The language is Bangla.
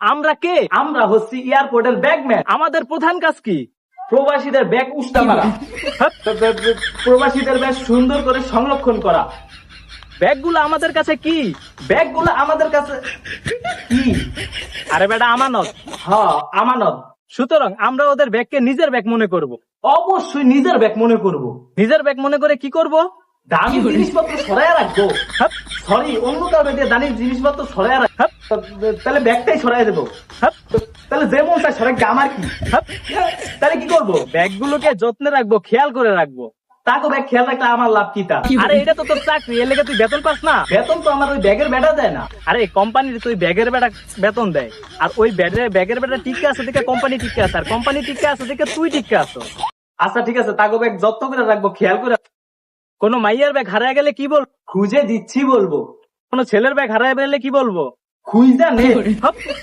আমরা কে? আমরা হচ্ছি এয়ারপোর্টের ব্যাগম্যান। আমাদের প্রধান কাজ কি? প্রবাসীদের ব্যাগ উষ্টা মারা, প্রবাসীদের ব্যাগ সুন্দর করে সংরক্ষণ করা। ব্যাগগুলো আমাদের কাছে কি? ব্যাগগুলো আমাদের কাছে কি? আরে বেটা আমানত। হ্যাঁ, আমানত। সুতরাং আমরা ওদের ব্যাগকে নিজের ব্যাগ মনে করব। অবশ্যই নিজের ব্যাগ মনে করব। নিজের ব্যাগ মনে করে কি করব? দামি জিনিসপত্র সরাইয়া রাখবো। সরি, অন্য কারণে দিয়ে দামি জিনিসপত্র সরাইয়া রাখ। তাহলে ব্যাগটাই সরাই দেবো। তাহলে যে মন চাই সরাই, আমার কি? তাহলে কি করবো? ব্যাগগুলোকে যত্নে রাখবো, খেয়াল করে রাখবো। তাকে ব্যাগ খেয়াল রাখলে আমার লাভ কি? তা আরে এটা তো তোর চাকরি, এর লেগে তুই বেতন পাস না? বেতন তো আমার ওই ব্যাগের বেটা দেয় না। আরে কোম্পানির তুই ব্যাগের বেটা বেতন দেয়, আর ওই ব্যাগের বেটা টিকে আছে দেখে কোম্পানি টিকে আছে, আর কোম্পানি টিকে আছে দেখে তুই টিকে আছো। আচ্ছা ঠিক আছে, তাকে ব্যাগ যত্ন করে রাখবো, খেয়াল করে। কোনো মাইয়ার ব্যাগ হারায় গেলে কি বলবো? খুঁজে দিচ্ছি বলবো। কোনো ছেলের ব্যাগ হারায় গেলে কি বলবো? খুঁজা নে।